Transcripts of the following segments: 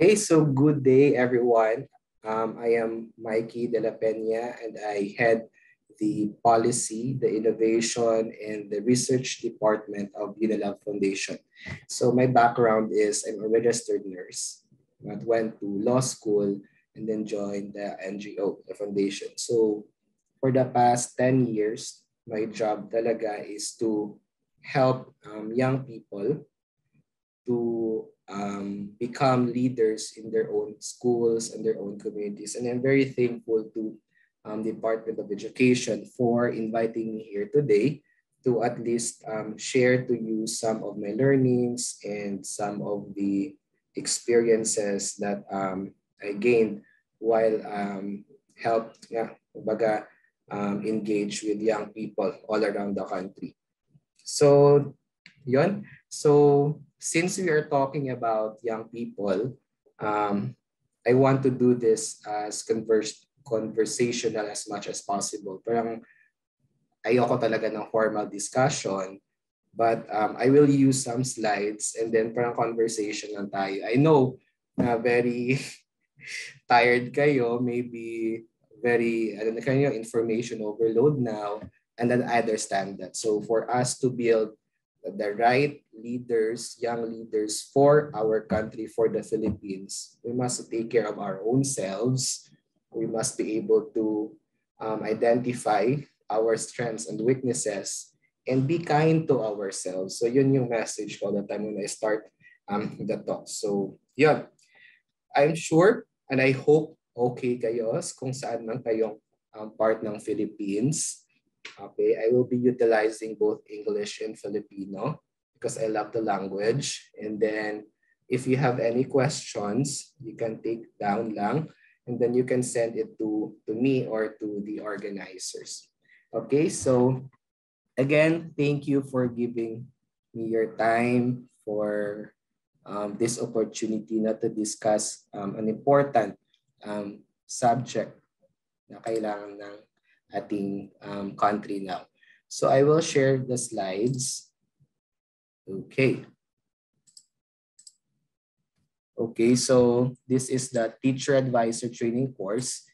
Hey, so good day, everyone. I am Mikey De La Peña, and I head the policy, the innovation, and the research department of Unilab Foundation. So my background is I'm a registered nurse, but went to law school and then joined the NGO, the foundation. So for the past 10 years, my job talaga is to help young people to become leaders in their own schools and their own communities. And I'm very thankful to Department of Education for inviting me here today to at least share to you some of my learnings and some of the experiences that I gained while kumbaga, engage with young people all around the country. So, yon. So, since we are talking about young people, I want to do this as conversational as much as possible. Parang ayoko talaga ng formal discussion, but I will use some slides and then parang conversation lang tayo. I know na very tired kayo, maybe very ano na kayo, information overload now, and then I understand that. So for us to build the right leaders, young leaders for our country, for the Philippines, we must take care of our own selves. We must be able to identify our strengths and weaknesses and be kind to ourselves. So yun yung message ko the time when I start the talk. So yun, I'm sure and I hope okay kayo kung saan man kayong part ng Philippines. Okay, I will be utilizing both English and Filipino because I love the language. And then if you have any questions, you can take down lang and then you can send it to me or to the organizers. Okay, so again, thank you for giving me your time for this opportunity na to discuss an important subject na kailangan ng ating country now. So I will share the slides. Okay. Okay, so this is the Teacher Advisor Training course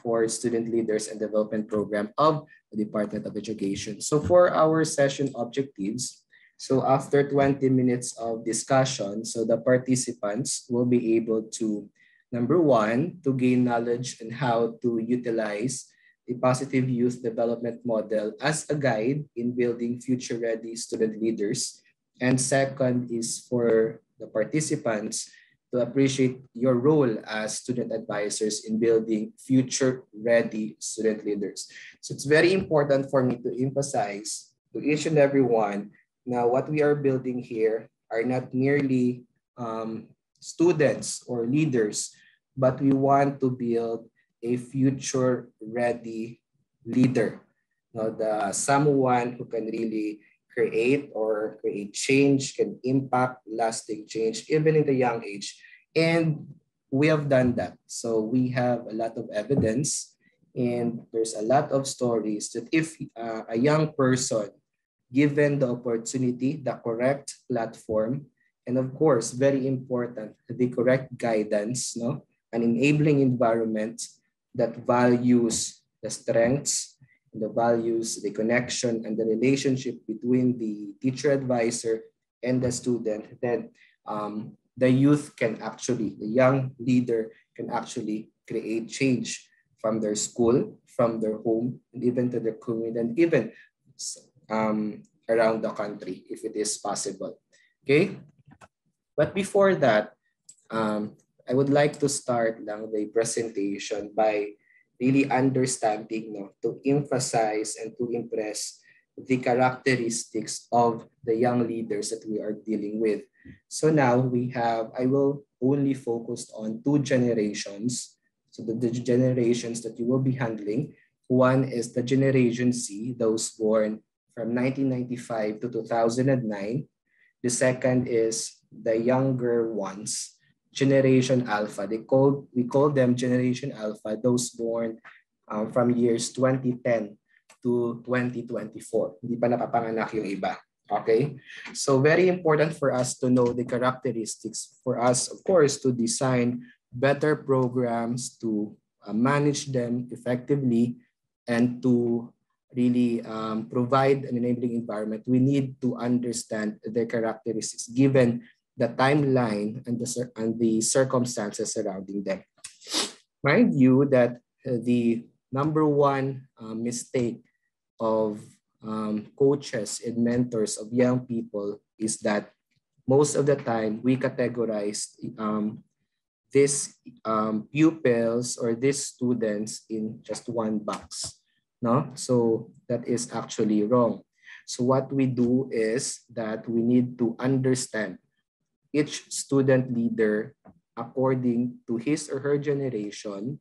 for Student Leaders and Development Program of the Department of Education. So for our session objectives, so after 20 minutes of discussion, so the participants will be able to, number one, to gain knowledge on how to utilize the positive youth development model as a guide in building future-ready student leaders. And second is for the participants to appreciate your role as student advisors in building future-ready student leaders. So it's very important for me to emphasize to each and every one now what we are building here are not merely students or leaders, but we want to build a future-ready leader. Someone who can really create change, can impact lasting change, even in the young age. And we have done that. So we have a lot of evidence and there's a lot of stories that if a young person given the opportunity, the correct platform, and of course, very important, the correct guidance, an enabling environment that values the strengths, the values, the connection, and the relationship between the teacher advisor and the student, then the youth can actually, the young leader can actually create change from their school, from their home, and even to their community, and even around the country, if it is possible. Okay? But before that, I would like to start lang the presentation by really understanding, to emphasize and to impress the characteristics of the young leaders that we are dealing with. So now I will only focus on two generations. So the generations that you will be handling. One is the Generation Z, those born from 1995 to 2009. The second is the younger ones, Generation Alpha. We call them Generation Alpha, those born from years 2010 to 2024. Hindi pa napapanganak yung iba. Okay, so very important for us to know the characteristics for us, of course, to design better programs, to manage them effectively, and to really provide an enabling environment. We need to understand their characteristics given the timeline and the circumstances surrounding them. Mind you that the number one mistake of coaches and mentors of young people is that most of the time we categorize these pupils or these students in just one box. No? So that is actually wrong. So what we do is that we need to understand each student leader according to his or her generation,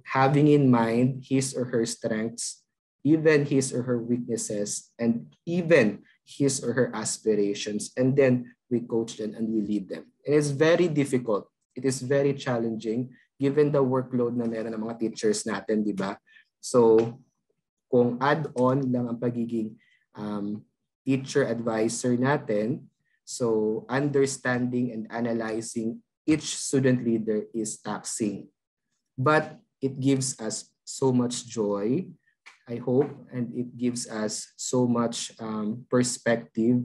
having in mind his or her strengths, even his or her weaknesses, and even his or her aspirations. And then we coach them and we lead them. And it's very difficult. It is very challenging given the workload na meron ng mga teachers natin, di ba? So kung add-on lang ang pagiging teacher advisor natin, so understanding and analyzing each student leader is taxing. But it gives us so much joy, I hope, and it gives us so much perspective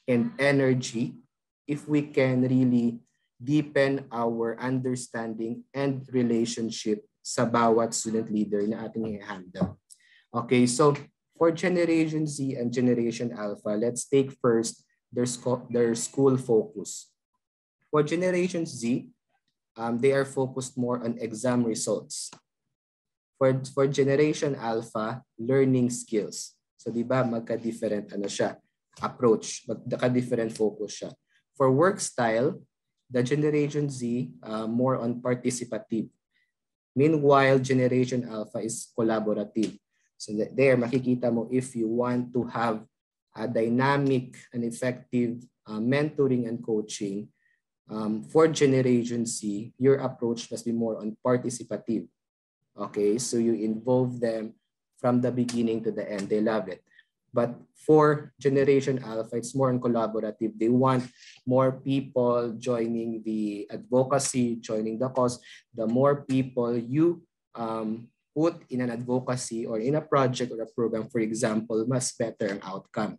and energy if we can really deepen our understanding and relationship sa bawat student leader na ating i-handle. Okay, so for Generation Z and Generation Alpha, let's take first their school focus. For Generation Z, they are focused more on exam results. For Generation Alpha, learning skills. So di ba magka-different approach, magka-different focus siya. For work style, the Generation Z more on participative. Meanwhile, Generation Alpha is collaborative. So there makikita mo if you want to have a dynamic and effective mentoring and coaching, for Generation Z, your approach must be more on participative. Okay, so you involve them from the beginning to the end. They love it. But for Generation Alpha, it's more on collaborative. They want more people joining the advocacy, joining the cause. The more people you put in an advocacy or in a project or a program, for example, mas better ang outcome.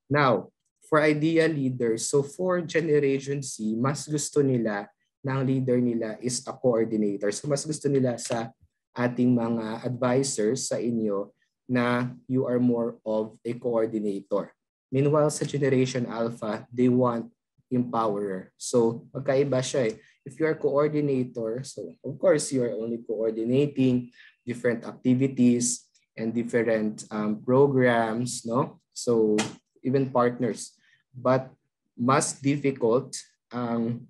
Now, for ideal leaders, so for Generation Z, mas gusto nila na ang leader nila is a coordinator. So mas gusto nila sa ating mga advisors sa inyo na you are more of a coordinator. Meanwhile, sa Generation Alpha, they want empowerer. So magkaiba siya eh. If you are coordinator, so of course you are only coordinating different activities and different programs, no? So even partners. But mas difficult ang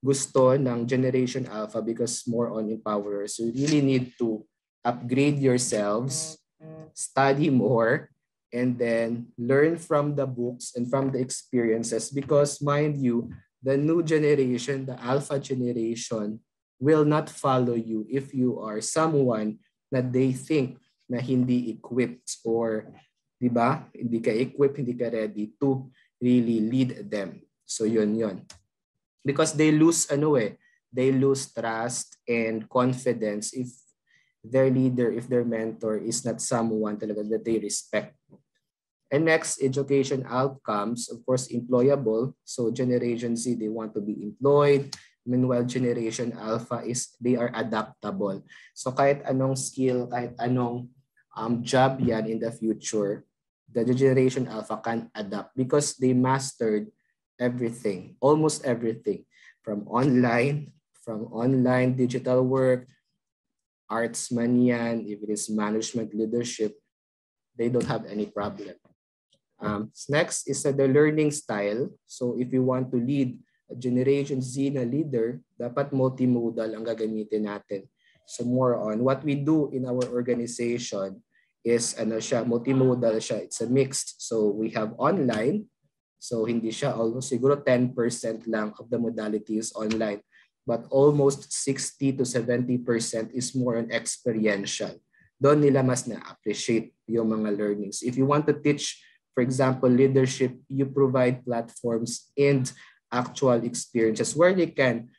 gusto ng Generation Alpha because more on empowerers. So you really need to upgrade yourselves, study more, and then learn from the books and from the experiences because mind you, the new generation, the Alpha generation, will not follow you if you are someone that they think na hindi equipped or, di ba, hindi ka equipped, hindi ka ready to really lead them. So yun. Because they lose they lose trust and confidence if their leader, if their mentor is not someone talaga that they respect. And next, education outcomes, of course, employable. So Generation Z, they want to be employed. Meanwhile, Generation Alpha is they are adaptable. So kahit anong skill, kahit anong job yan in the future, the Generation Alpha can adapt because they mastered everything, almost everything, from online digital work, arts man yan, if it is management, leadership, they don't have any problem. Next is the learning style. So if you want to lead a Generation Z na leader, dapat multimodal ang gagamitin natin. So more on what we do in our organization is multimodal siya. It's a mixed. So we have online. So hindi siya, almost siguro 10% lang of the modality is online. But almost 60 to 70% is more on experiential. Doon nila mas na-appreciate yung mga learnings. If you want to teach For example, leadership, you provide platforms and actual experiences where they can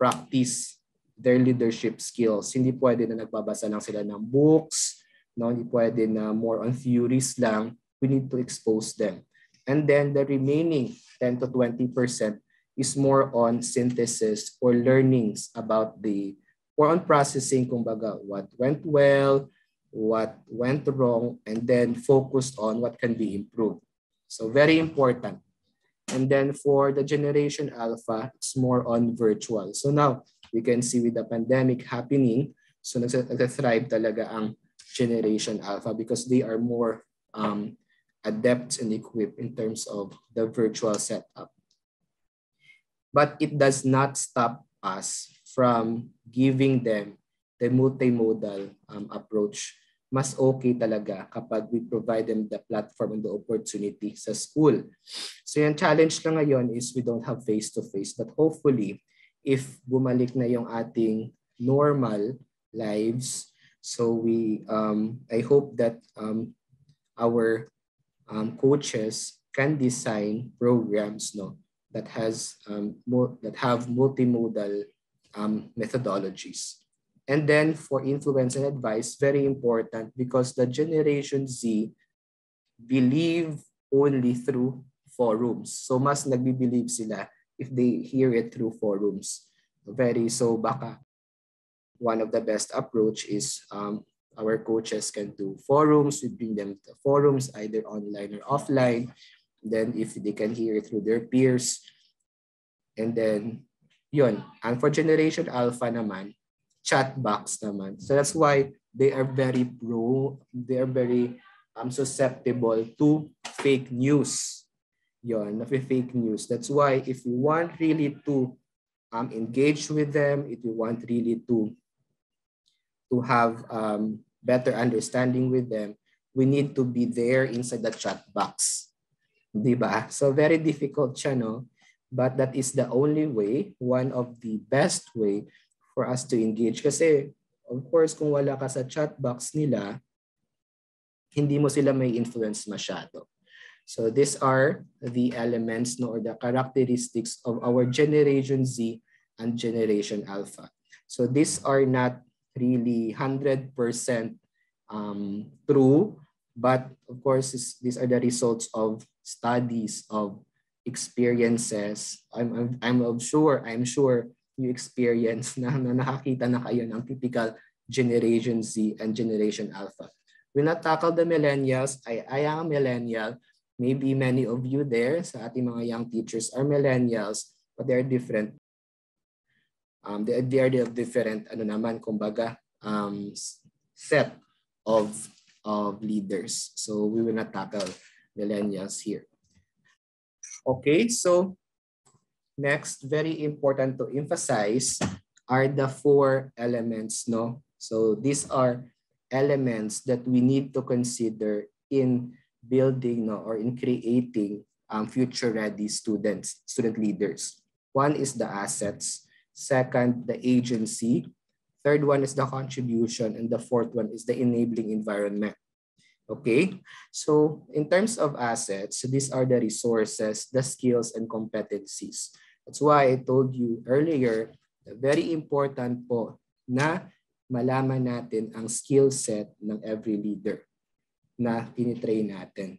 practice their leadership skills. Hindi pwede na nagbabasa lang sila ng books, no? Hindi pwede na more on theories lang. We need to expose them. And then the remaining 10 to 20% is more on synthesis or learnings about or on processing, kumbaga, what went well, what went wrong, and then focused on what can be improved. So very important. And then for the Generation Alpha, it's more on virtual. So now, we can see with the pandemic happening, so nag-thrive talaga ang Generation Alpha because they are more adept and equipped in terms of the virtual setup. But it does not stop us from giving them the multimodal approach. Mas okay talaga kapag we provide them the platform and the opportunity sa school. So yung challenge lang ngayon is we don't have face-to-face, but hopefully, if bumalik na yung ating normal lives, so I hope that our coaches can design programs that have multimodal methodologies. And then for influence and advice, very important because the Generation Z believe only through forums. So mas nagbi-believe sila if they hear it through forums. So baka one of the best approach is our coaches can do forums. We bring them to forums either online or offline. Then if they can hear it through their peers. And then yun. And for Generation Alpha naman, chat box naman. So that's why they are very susceptible to fake news. Yun, fake news. That's why if you want really to engage with them, if you want really to have better understanding with them, we need to be there inside the chat box. Diba? So very difficult siya, no? But that is the only way, one of the best way for us to engage. Kasi, of course, kung wala ka sa chat box nila, hindi mo sila may influence masyado. So these are the elements or the characteristics of our Generation Z and Generation Alpha. So these are not really 100% true, but of course, these are the results of studies, of experiences. I'm sure you experience na nakakita na kayo ng typical Generation Z and Generation Alpha. We not tackle the millennials. I am a millennial. Maybe many of you there sa ating mga young teachers are millennials, but they're different. They are the different set of leaders. So we will not tackle millennials here. Okay, so next, very important to emphasize are the 4 elements, no? So these are elements that we need to consider in building or in creating future-ready student leaders. One is the assets. Second, the agency. Third one is the contribution. And the fourth one is the enabling environment. Okay, so in terms of assets, these are the resources, the skills, and competencies. That's why I told you earlier, very important po na malaman natin ang skill set ng every leader na tinitrain natin.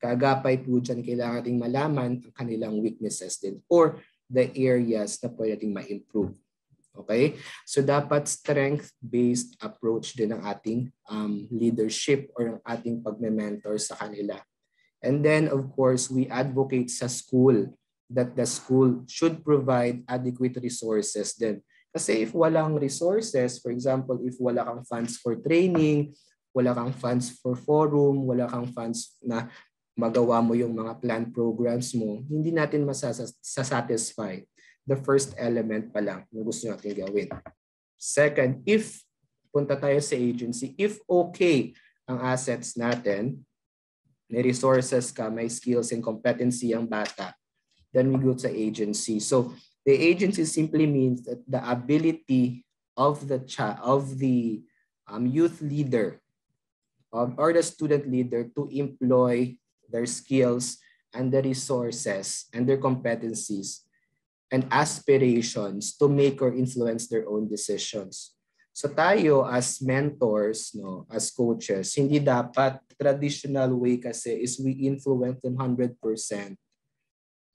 Kagapay po dyan, kailangan nating malaman ang kanilang weaknesses din or the areas na pwede nating ma-improve. Okay? So dapat strength-based approach din ang ating leadership or ang ating pagme-mentor sa kanila. And then, of course, we advocate sa school that the school should provide adequate resources din. Kasi if walang resources, for example, if wala kang funds for training, wala kang funds for forum, wala kang funds na magawa mo yung mga planned programs mo, hindi natin masasatisfy the first element pa lang na gusto natin gawin. Second, if punta tayo sa agency, if okay ang assets natin, may resources ka, may skills and competency ang bata, then we go sa agency. So the agency simply means that the ability of the youth leader or the student leader to employ their skills, and the resources and their competencies and aspirations to make or influence their own decisions. So tayo as mentors, no, as coaches, hindi dapat traditional way kasi is we influence them 100%.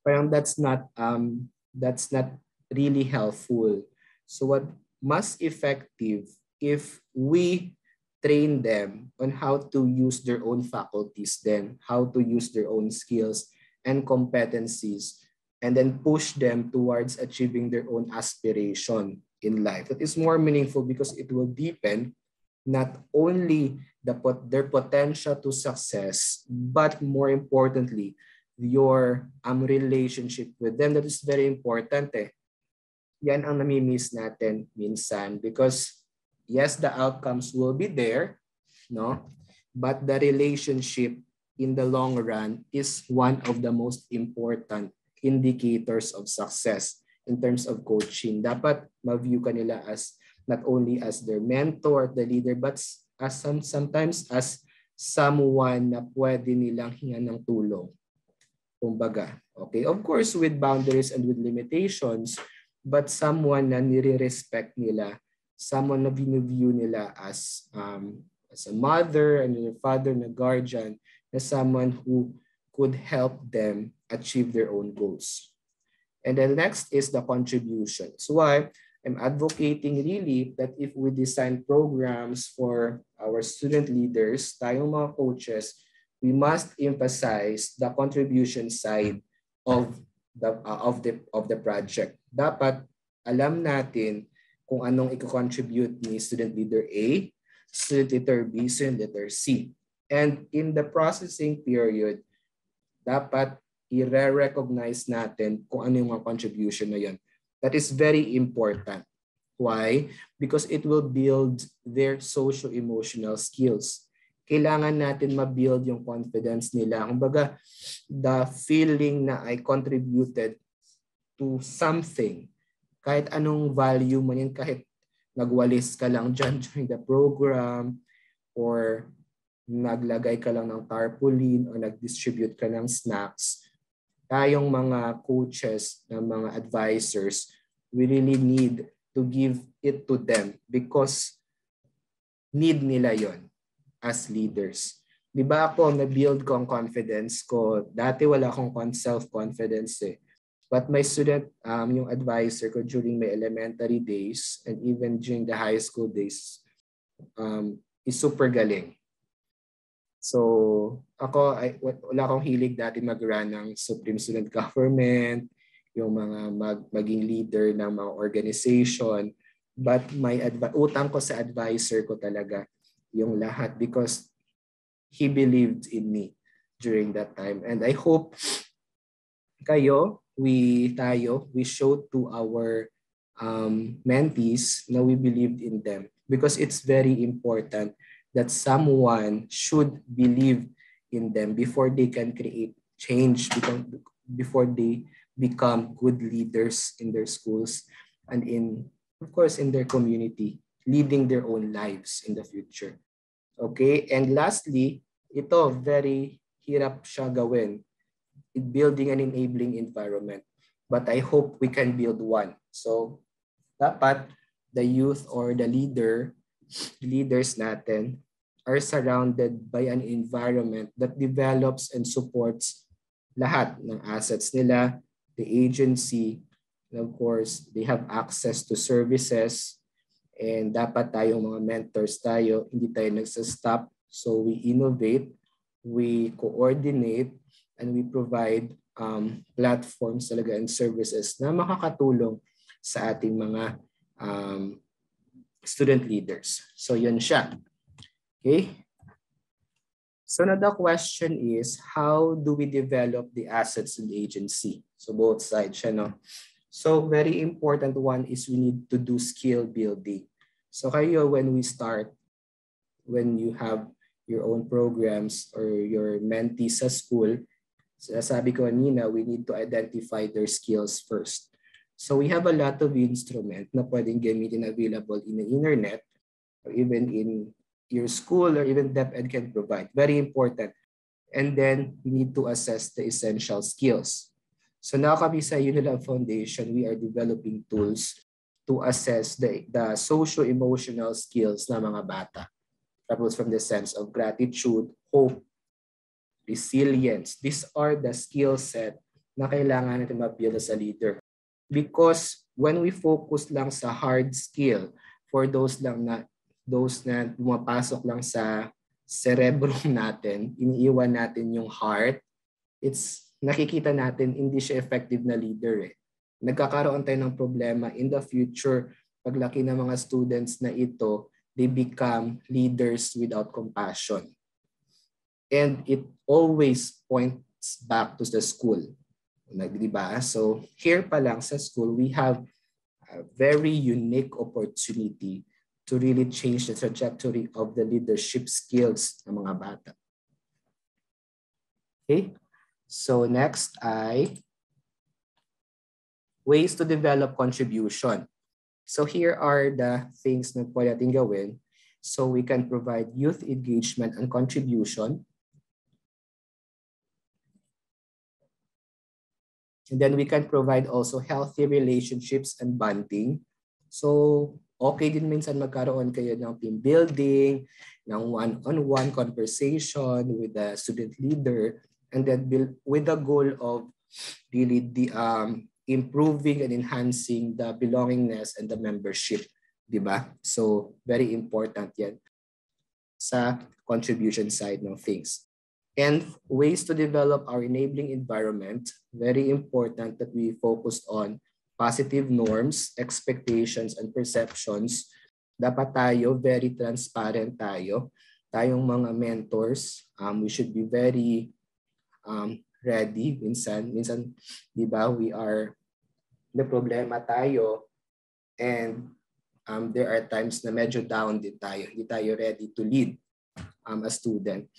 Parang that's not really helpful. So what mas effective if we train them on how to use their own faculties then, how to use their own skills and competencies, and then push them towards achieving their own aspiration in life. That is more meaningful because it will deepen not only their potential to success, but more importantly, your relationship with them. That is very important eh. Yan ang nami-miss natin minsan because yes, the outcomes will be there, no? But the relationship in the long run is one of the most important indicators of success in terms of coaching. Dapat ma-view ka nila as not only as their mentor, the leader, but as sometimes as someone na pwede nilang hingan ng tulong. Kumbaga, okay? Of course, with boundaries and with limitations, but someone na nire-respect nila, someone na view nila as a mother and a father, na guardian, na someone who could help them achieve their own goals. And then next is the contribution. So why I'm advocating really that if we design programs for our student leaders, tayong mga coaches, we must emphasize the contribution side of the project. Dapat alam natin kung anong i-contribute ni student leader A, student leader B, student leader C. And in the processing period, dapat i-recognize natin kung ano yung mga contribution na yun. That is very important. Why? Because it will build their socio-emotional skills. Kailangan natin ma-build yung confidence nila. Kumbaga, the feeling na I contributed to something. Kahit anong value mo yan, kahit nagwalis ka lang dyan during the program, or naglagay ka lang ng tarpaulin, or nag-distribute ka ng snacks, tayong mga coaches, ng mga advisors, we really need to give it to them because need nila yon as leaders. Di ba ako, na-build ko ang confidence ko. Dati wala akong self-confidence eh. But my student, yung advisor ko during my elementary days and even during the high school days, is super galing. So ako, wala akong hilig dati mag-run ng Supreme Student Government, yung mga maging leader ng mga organization. But utang ko sa advisor ko talaga yung lahat because he believed in me during that time. And I hope we showed to our mentees na we believed in them because it's very important that someone should believe in them before they can create change, before they become good leaders in their schools and of course in their community, leading their own lives in the future. Okay, and lastly, ito very hirap siya gawin, building an enabling environment. But I hope we can build one. So dapat the youth or the leaders natin are surrounded by an environment that develops and supports lahat ng assets nila, the agency, and of course, they have access to services, and dapat tayong mga mentors tayo, hindi tayo nagsa-stop. So we innovate, we coordinate, and we provide platforms talaga and services na makakatulong sa ating mga student leaders. So yun siya. Okay? So now the question is, how do we develop the assets in the agency? So both sides siya, no? So very important one is we need to do skill building. So kayo, when you have your own programs or your mentees sa school, sabi ko kanina, we need to identify their skills first. So we have a lot of instruments na pwedeng gamitin available in the internet or even in your school or even DepEd can provide. Very important. And then we need to assess the essential skills. So now kami sa Unilab Foundation, we are developing tools to assess the socio-emotional skills ng mga bata. Tapos from the sense of gratitude, hope, resilience. These are the skill set na kailangan natin ma-build as a leader. Because when we focus lang sa hard skill, for those na pumapasok lang sa cerebro natin, iniiwan natin yung heart, nakikita natin hindi siya effective na leader. Nagkakaroon tayo ng problema in the future. Paglaki ng mga students na ito, they become leaders without compassion. And it always points back to the school. Diba? So here pa lang sa school, we have a very unique opportunity to really change the trajectory of the leadership skills ng mga bata. Okay, so next ay ways to develop contribution. So here are the things na pwede natin gawin. So we can provide youth engagement and contribution. And then we can provide also healthy relationships and bonding. So okay din minsan magkaroon kayo ng team building, ng one-on-one conversation with the student leader, and then with the goal of really improving and enhancing the belongingness and the membership, di ba? So very important yan sa contribution side ng things. And ways to develop our enabling environment, very important that we focused on positive norms, expectations, and perceptions. Dapat tayo, very transparent tayo. Tayong mga mentors, we should be very ready. Minsan, di ba, may problema tayo and there are times na medyo down din tayo. Hindi tayo ready to lead a student.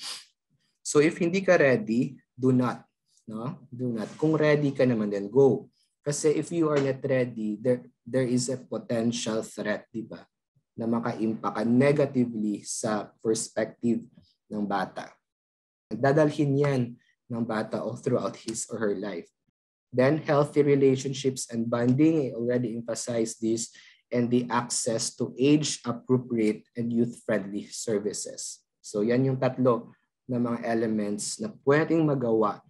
So if hindi ka ready, do not. No? Do not. Kung ready ka naman, then go. Kasi if you are not ready, there is a potential threat, di ba? Na maka-impact negatively sa perspective ng bata. Dadalhin yan ng bata throughout his or her life. Then healthy relationships and bonding, I already emphasized this, and the access to age-appropriate and youth-friendly services. So yan yung tatlo na mga elements na pwedeng magawa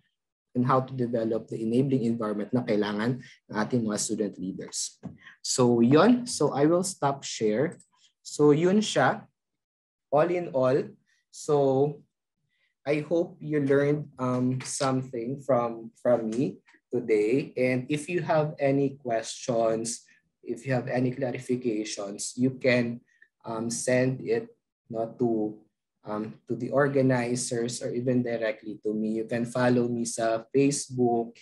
and how to develop the enabling environment na kailangan ng ating mga student leaders. So yun, so I will stop share. So yun siya, all in all. So I hope you learned something from me today. And if you have any questions, if you have any clarifications, you can send it to the organizers or even directly to me. You can follow me sa Facebook,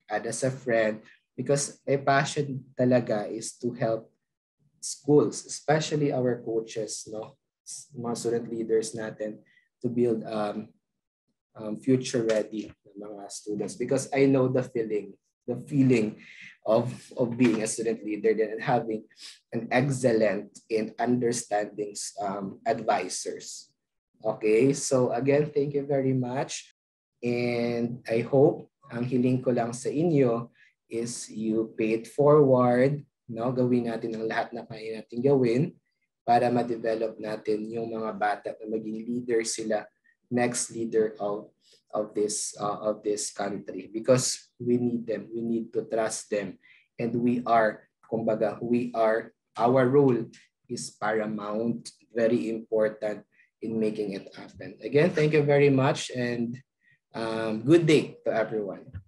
add as a friend, because my passion talaga is to help schools, especially our coaches, no, mga student leaders natin, to build future ready mga students, because I know the feeling of being a student leader and having an excellent in understanding advisors. Okay, so again, thank you very much. And I hope ang hiling ko lang sa inyo is you pay it forward, no? Gawin natin ang lahat na kaya natin gawin para ma-develop natin yung mga bata na maging leader sila, next leader of this country, because we need them, we need to trust them, and our role is paramount, very important in making it happen. Again, thank you very much, and good day to everyone.